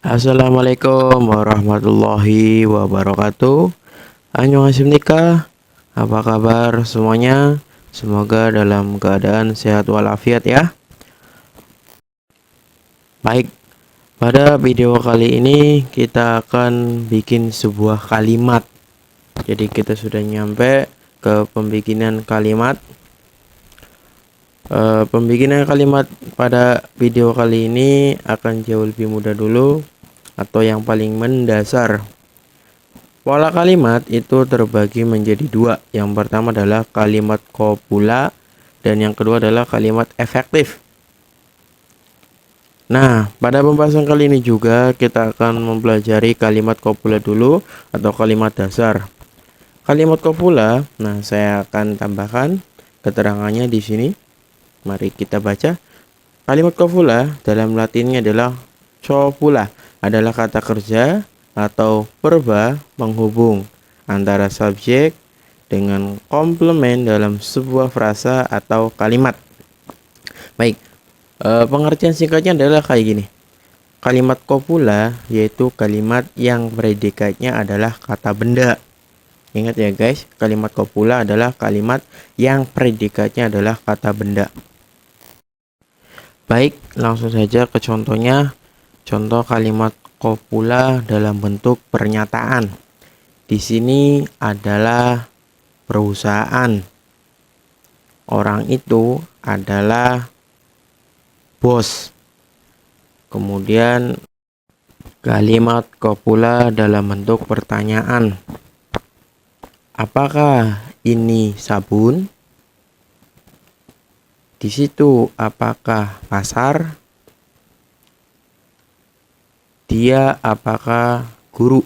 Assalamualaikum warahmatullahi wabarakatuh. Annyeonghaseyo nikah. Apa kabar semuanya? Semoga dalam keadaan sehat walafiat ya. Baik, pada video kali ini kita akan bikin sebuah kalimat. Jadi kita sudah nyampe ke pembikinan kalimat. Pembikinan kalimat pada video kali ini akan jauh lebih mudah dulu, atau yang paling mendasar. Pola kalimat itu terbagi menjadi dua. Yang pertama adalah kalimat kopula dan yang kedua adalah kalimat efektif. Nah, pada pembahasan kali ini juga kita akan mempelajari kalimat kopula dulu atau kalimat dasar. Kalimat kopula, nah saya akan tambahkan keterangannya di sini. Mari kita baca. Kalimat kopula dalam Latinnya adalah copula, adalah kata kerja atau verba penghubung antara subjek dengan komplement dalam sebuah frasa atau kalimat. Baik, pengertian singkatnya adalah kayak gini. Kalimat kopula yaitu kalimat yang predikatnya adalah kata benda. Ingat ya guys, kalimat kopula adalah kalimat yang predikatnya adalah kata benda. Baik, langsung saja ke contohnya. Contoh kalimat kopula dalam bentuk pernyataan. Di sini adalah perusahaan. Orang itu adalah bos. Kemudian kalimat kopula dalam bentuk pertanyaan. Apakah ini sabun? Di situ apakah pasar? Dia apakah guru?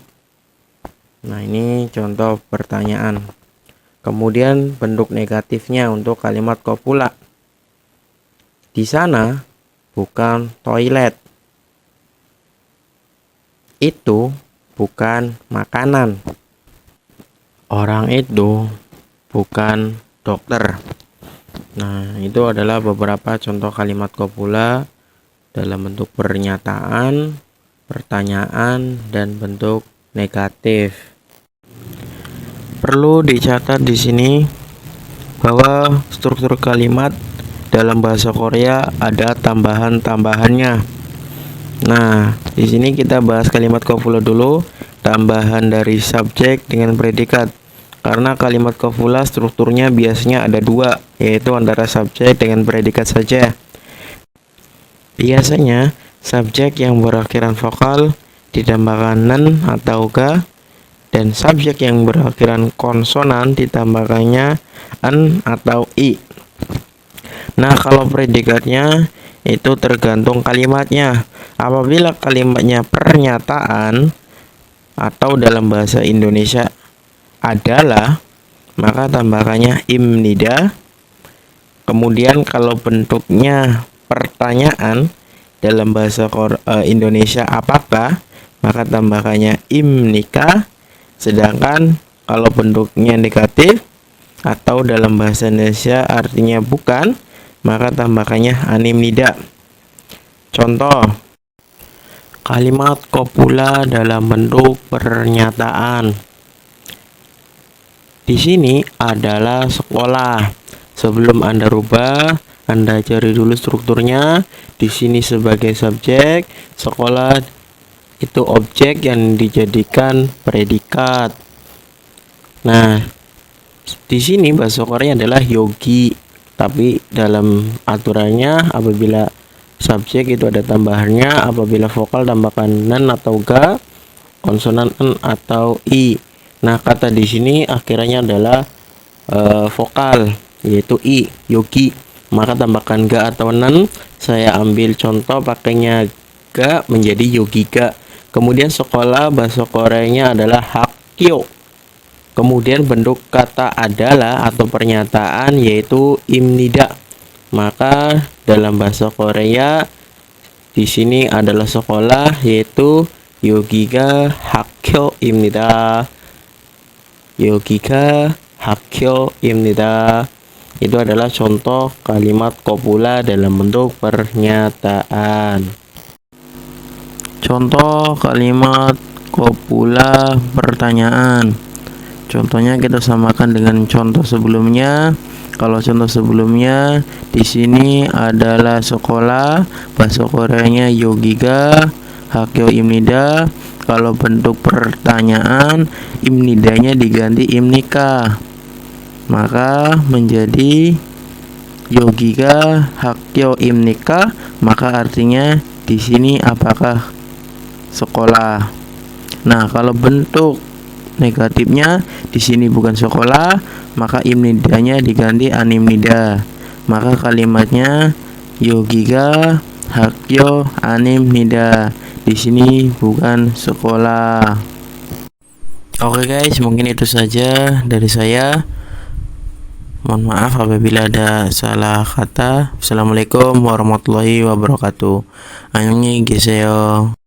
Nah, ini contoh pertanyaan. Kemudian bentuk negatifnya untuk kalimat kopula. Di sana bukan toilet. Itu bukan makanan. Orang itu bukan dokter. Nah, itu adalah beberapa contoh kalimat kopula dalam bentuk pernyataan, pertanyaan, dan bentuk negatif. Perlu dicatat di sini bahwa struktur kalimat dalam bahasa Korea ada tambahan-tambahannya. Nah, di sini kita bahas kalimat kopula dulu, tambahan dari subjek dengan predikat. Karena kalimat kopula strukturnya biasanya ada dua, yaitu antara subjek dengan predikat saja. Biasanya subjek yang berakhiran vokal ditambahkan nen atau ga, dan subjek yang berakhiran konsonan ditambahkannya en atau i. Nah, kalau predikatnya itu tergantung kalimatnya. Apabila kalimatnya pernyataan atau dalam bahasa Indonesia adalah, maka tambahkannya imnida. Kemudian kalau bentuknya pertanyaan dalam bahasa Indonesia apakah, maka tambahkannya imnika. Sedangkan kalau bentuknya negatif atau dalam bahasa Indonesia artinya bukan, maka tambahkannya animnida. Contoh kalimat kopula dalam bentuk pernyataan. Di sini adalah sekolah. Sebelum Anda rubah, Anda cari dulu strukturnya. Di sini sebagai subjek, sekolah itu objek yang dijadikan predikat. Nah, di sini bahasa Korea adalah yogi. Tapi dalam aturannya apabila subjek itu ada tambahannya, apabila vokal tambahkan nen atau ga, konsonan en atau i. Nah, kata di sini akhirnya adalah vokal, yaitu i, yogi. Maka tambahkan ga atau nen. Saya ambil contoh pakainya ga menjadi yogiga. Kemudian sekolah bahasa Koreanya adalah hakyo. Kemudian bentuk kata adalah atau pernyataan yaitu imnida. Maka dalam bahasa Korea di sini adalah sekolah yaitu yogiga hakyo imnida. Yogiga hakyo입니다. Itu adalah contoh kalimat kopula dalam bentuk pernyataan. Contoh kalimat kopula pertanyaan. Contohnya kita samakan dengan contoh sebelumnya. Kalau contoh sebelumnya di sini adalah sekolah, bahasa Koreanya Yogiga, Hakyo Imnida. Kalau bentuk pertanyaan, Imnidanya diganti Imnika, maka menjadi Yogiga Hakyo Imnika. Maka artinya di sini apakah sekolah. Nah, kalau bentuk negatifnya di sini bukan sekolah, maka imnidanya diganti animnida. Maka kalimatnya Yogiga Hakyo Animnida. Di sini bukan sekolah. Oke guys, mungkin itu saja dari saya. Mohon maaf apabila ada salah kata. Assalamualaikum warahmatullahi wabarakatuh. Annyeonghaseyo.